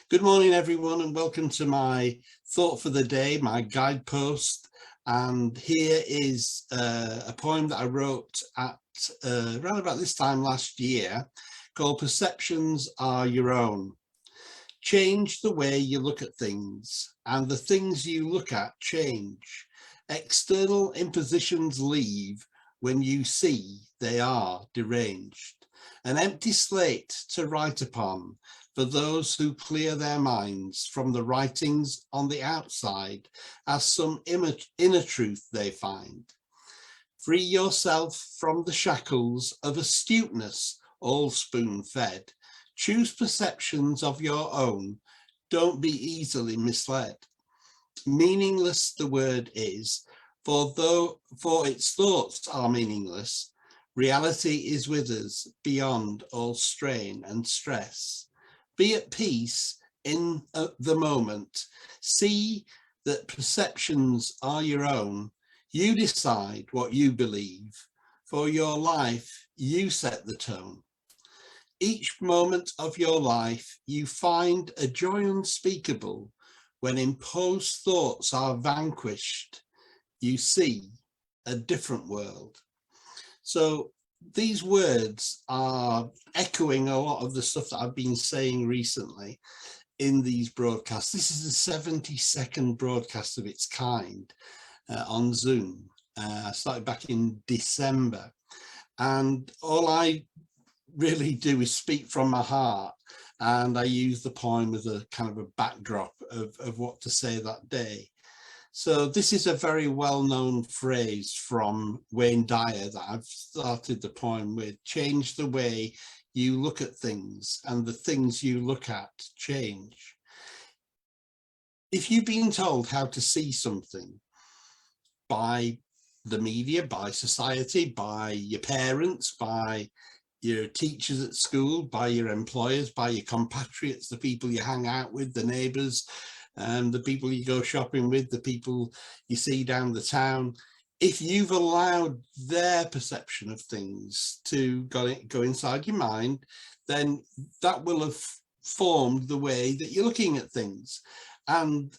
Good morning, everyone, and welcome to my thought for the day, my guidepost. And here is a poem that I wrote at around about this time last year, called Perceptions Are Your Own. Change the way you look at things, and the things you look at change. External impositions leave when you see they are deranged. An empty slate to write upon for those who clear their minds from the writings on the outside as some inner truth they find. Free yourself from the shackles of astuteness, all spoon-fed. Choose perceptions of your own. Don't be easily misled. Meaningless the word is, for its thoughts are meaningless, reality is with us beyond all strain and stress. Be at peace in the moment. See that perceptions are your own. You decide what you believe. For your life, you set the tone. Each moment of your life, you find a joy unspeakable. When imposed thoughts are vanquished, you see a different world. So these words are echoing a lot of the stuff that I've been saying recently in these broadcasts. This is the 72nd broadcast of its kind on Zoom. I started back in December, and all I really do is speak from my heart, and I use the poem as a kind of a backdrop of what to say that day. So this is a very well-known phrase from Wayne Dyer that I've started the poem with. Change the way you look at things, and the things you look at change. If you've been told how to see something by the media, by society, by your parents, by your teachers at school, by your employers, by your compatriots, the people you hang out with, the neighbours, the people you go shopping with, the people you see down the town, if you've allowed their perception of things to go inside your mind, then that will have formed the way that you're looking at things. And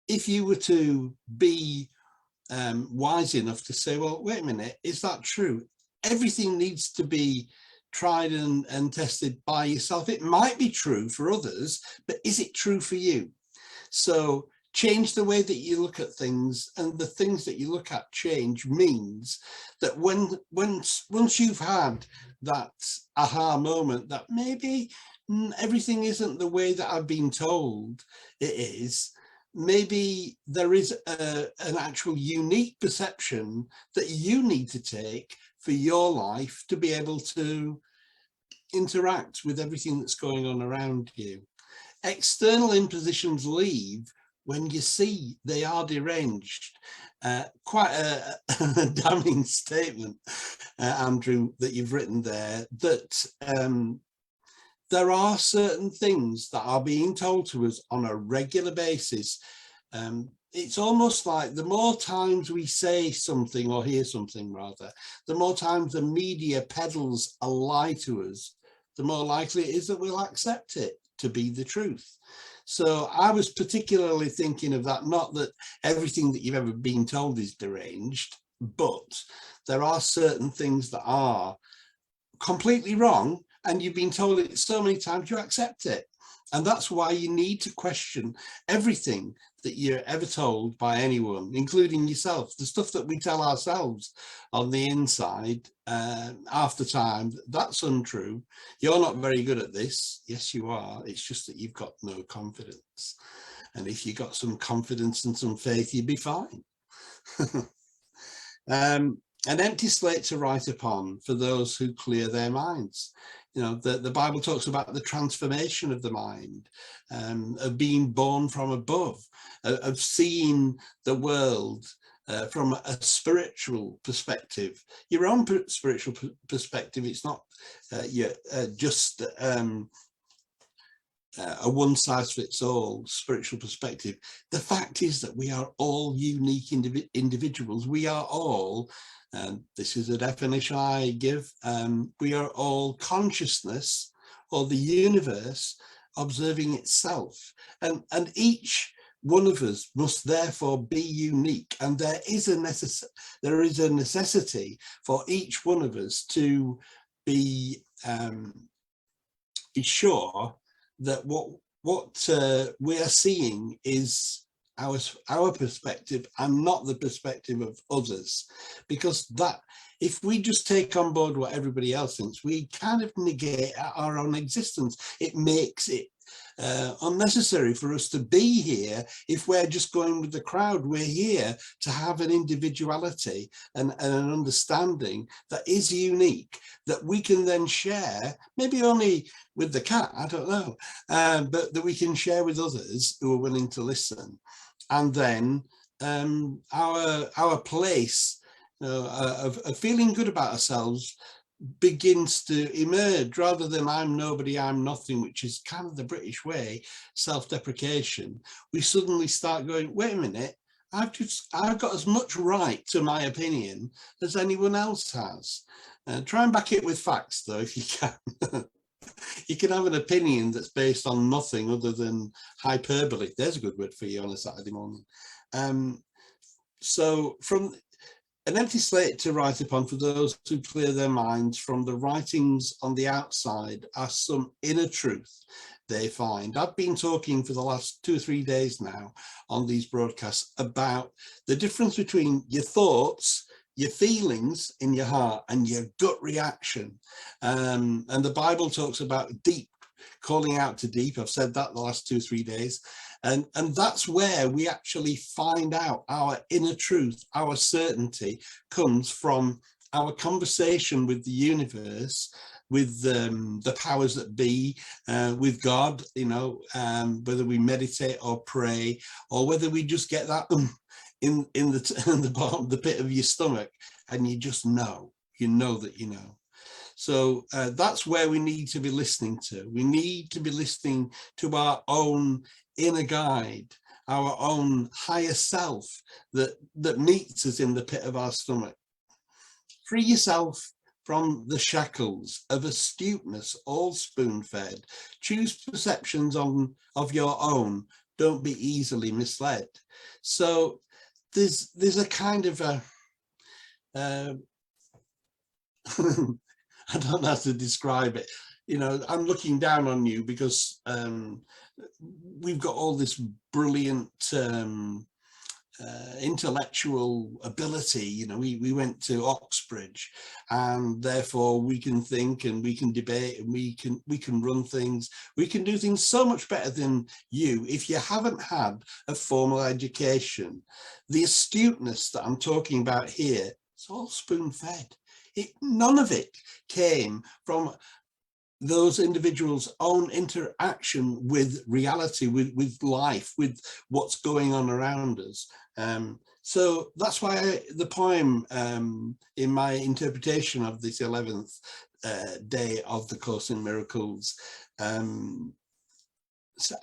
if you were to be wise enough to say, well, wait a minute, is that true? Everything needs to be tried and tested by yourself. It might be true for others, but is it true for you? So change the way that you look at things, and the things that you look at change means that once you've had that aha moment that maybe everything isn't the way that I've been told it is, maybe there is an actual unique perception that you need to take for your life to be able to interact with everything that's going on around you. External impositions leave when you see they are deranged. Quite a damning statement, Andrew, that you've written there, that there are certain things that are being told to us on a regular basis. It's almost like the more times we say something, or hear something rather, the more times the media peddles a lie to us, the more likely it is that we'll accept it to be the truth. So I was particularly thinking of that, not that everything that you've ever been told is deranged, but there are certain things that are completely wrong, and you've been told it so many times you accept it. And that's why you need to question everything that you're ever told by anyone, including yourself. The stuff that we tell ourselves on the inside, after time, that's untrue. You're not very good at this. Yes, you are. It's just that you've got no confidence. And if you got some confidence and some faith, you'd be fine. An empty slate to write upon for those who clear their minds. You know, the Bible talks about the transformation of the mind, of being born from above, of seeing the world from a spiritual perspective, your own spiritual perspective. It's not just a one-size-fits-all spiritual perspective. The fact is that we are all unique individuals. We are all, and this is a definition I give, we are all consciousness, or the universe observing itself. And each one of us must therefore be unique, and there is a necessity for each one of us to be sure that what we are seeing is our perspective and not the perspective of others, because that if we just take on board what everybody else thinks, we kind of negate our own existence. It makes it unnecessary for us to be here. If we're just going with the crowd, we're here to have an individuality and an understanding that is unique, that we can then share, maybe only with the cat, I don't know, but that we can share with others who are willing to listen. And then our place of feeling good about ourselves begins to emerge, rather than I'm nobody, I'm nothing, which is kind of the British way, self-deprecation. We suddenly start going, wait a minute, I've got as much right to my opinion as anyone else has. Try and back it with facts though, if you can. You can have an opinion that's based on nothing other than hyperbole. There's a good word for you on a Saturday morning. So from an empty slate to write upon for those who clear their minds from the writings on the outside are some inner truth they find. I've been talking for the last 2 or 3 days now on these broadcasts about the difference between your thoughts, your feelings in your heart, and your gut reaction. And the Bible talks about deep, calling out to deep. I've said that the last 2 or 3 days. And that's where we actually find out our inner truth. Our certainty comes from our conversation with the universe, with the powers that be, with God, you know, whether we meditate or pray, or whether we just get that in the bottom of the pit of your stomach, and you just know, you know that you know. So that's where we need to be listening to. We need to be listening to our own inner guide, our own higher self that meets us in the pit of our stomach. Free yourself from the shackles of astuteness, all spoon-fed. Choose perceptions of your own. Don't be easily misled. So there's a kind of a I don't know how to describe it. You know, I'm looking down on you because we've got all this brilliant intellectual ability. You know, we went to Oxbridge, and therefore we can think and we can debate and we can run things. We can do things so much better than you if you haven't had a formal education. The astuteness that I'm talking about here, it's all spoon-fed. None of it came from those individuals' own interaction with reality, with life, with what's going on around us. So that's why the poem, in my interpretation of this 11th day of the Course in Miracles, I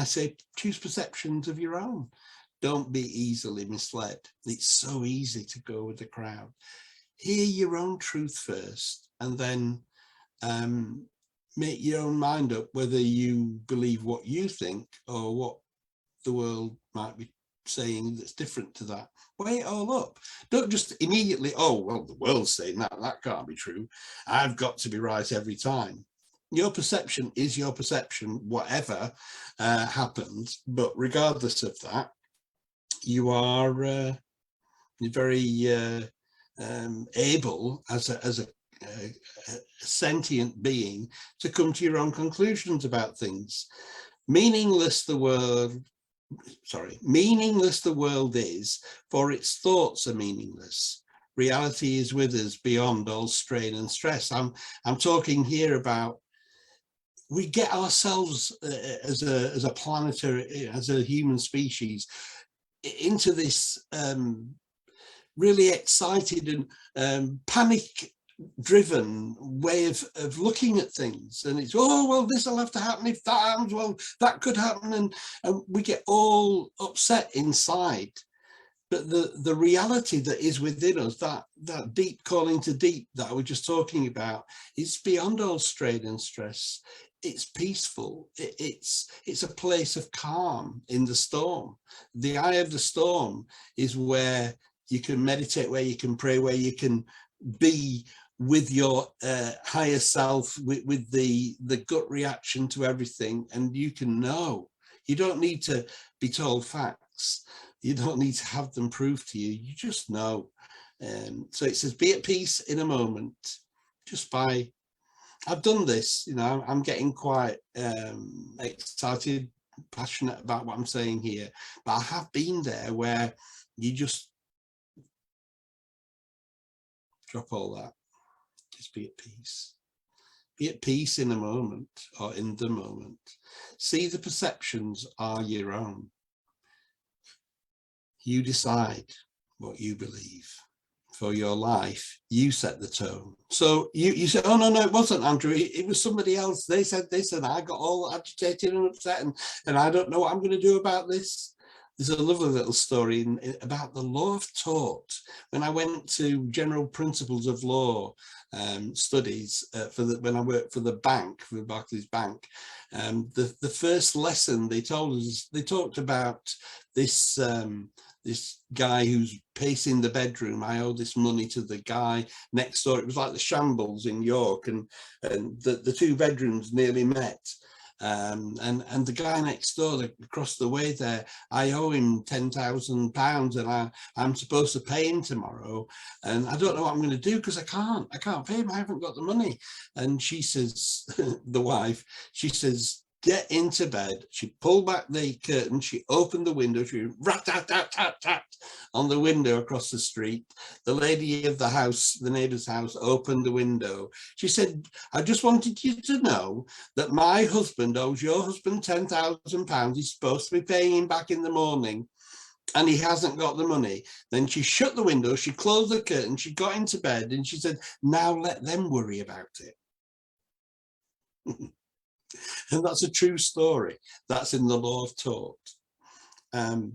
say, choose perceptions of your own. Don't be easily misled. It's so easy to go with the crowd. Hear your own truth first, and then make your own mind up whether you believe what you think or what the world might be saying that's different to that. Weigh it all up. Don't just immediately, oh, well, the world's saying that can't be true. I've got to be right every time. Your perception is your perception, whatever happens. But regardless of that, you are very able as a sentient being to come to your own conclusions about things. Meaningless the world is, for its thoughts are meaningless. Reality is with us beyond all strain and stress. I'm talking here about, we get ourselves as a planetary, as a human species, into this really excited and panic driven way of looking at things, and it's, oh well, this will have to happen, if that happens, well that could happen, and we get all upset inside. But the reality that is within us, that deep calling to deep that I was just talking about, is beyond all strain and stress. it's peaceful. It's a place of calm in the storm. The eye of the storm is where you can meditate, where you can pray, where you can be with your higher self, with the gut reaction to everything, and you can know. You don't need to be told facts. You don't need to have them proved to you. You just know. So it says, be at peace in a moment, just by, I've done this, you know, I'm getting quite excited, passionate about what I'm saying here, but I have been there where you just drop all that, just be at peace. Be at peace in a moment, or in the moment. See, the perceptions are your own. You decide what you believe. For your life, you set the tone. So you said, oh no, it wasn't Andrew, it was somebody else. They said this, and I got all agitated and upset, and I don't know what I'm going to do about this. There's a lovely little story about the law of tort. When I went to General Principles of Law studies when I worked for the bank, for Barclays Bank, the first lesson they told us, they talked about this this guy who's pacing the bedroom. I owe this money to the guy next door. It was like the Shambles in York, and the two bedrooms nearly met. And the guy next door, across the way there, I owe him £10,000, and I'm supposed to pay him tomorrow, and I don't know what I'm going to do because I can't pay him. I haven't got the money. And she says, the wife, she says, get into bed. She pulled back the curtain, she opened the window, she rat-tat-tat-tat-tat on the window across the street. The lady of the house, the neighbour's house, opened the window. She said, I just wanted you to know that my husband owes your husband £10,000. He's supposed to be paying him back in the morning, and he hasn't got the money. Then she shut the window, she closed the curtain, she got into bed, and she said, now let them worry about it. And that's a true story. That's in the law of tort.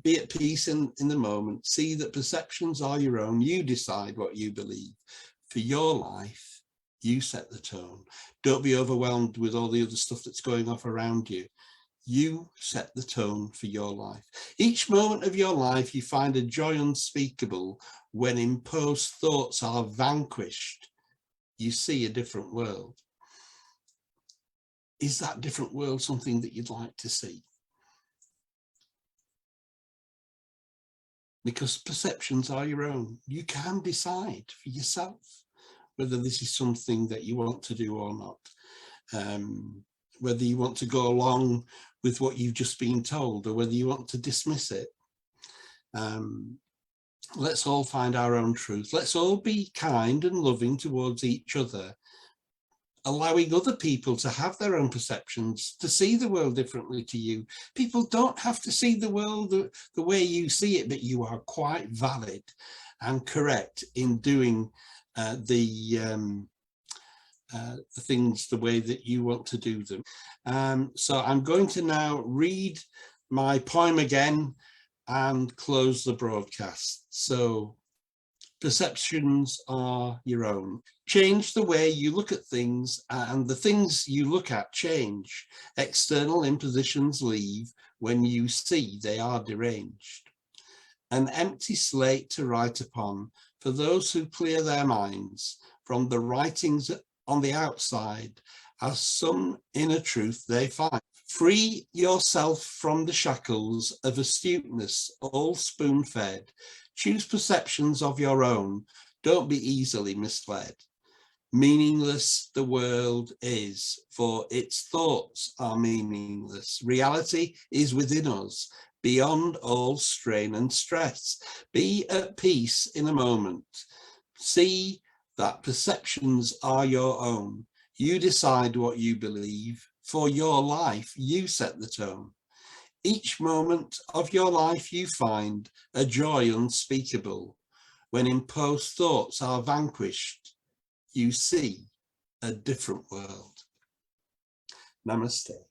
Be at peace in the moment. See that perceptions are your own. You decide what you believe. For your life, you set the tone. Don't be overwhelmed with all the other stuff that's going off around you. You set the tone for your life. Each moment of your life, you find a joy unspeakable when imposed thoughts are vanquished. You see a different world. Is that different world something that you'd like to see? Because perceptions are your own. You can decide for yourself whether this is something that you want to do or not. Whether you want to go along with what you've just been told, or whether you want to dismiss it. Let's all find our own truth. Let's all be kind and loving towards each other, allowing other people to have their own perceptions, to see the world differently to you. People don't have to see the world the way you see it, but you are quite valid and correct in doing the things the way that you want to do them. So I'm going to now read my poem again and close the broadcast. So, perceptions are your own. Change the way you look at things, and the things you look at change. External impositions leave when you see they are deranged. An empty slate to write upon for those who clear their minds from the writings on the outside, as some inner truth they find. Free yourself from the shackles of astuteness, all spoon-fed. Choose perceptions of your own. Don't be easily misled. Meaningless the world is, for its thoughts are meaningless. Reality is within us, beyond all strain and stress. Be at peace in a moment. See that perceptions are your own. You decide what you believe. For your life, you set the tone. Each moment of your life you find a joy unspeakable. When imposed thoughts are vanquished, you see a different world. Namaste.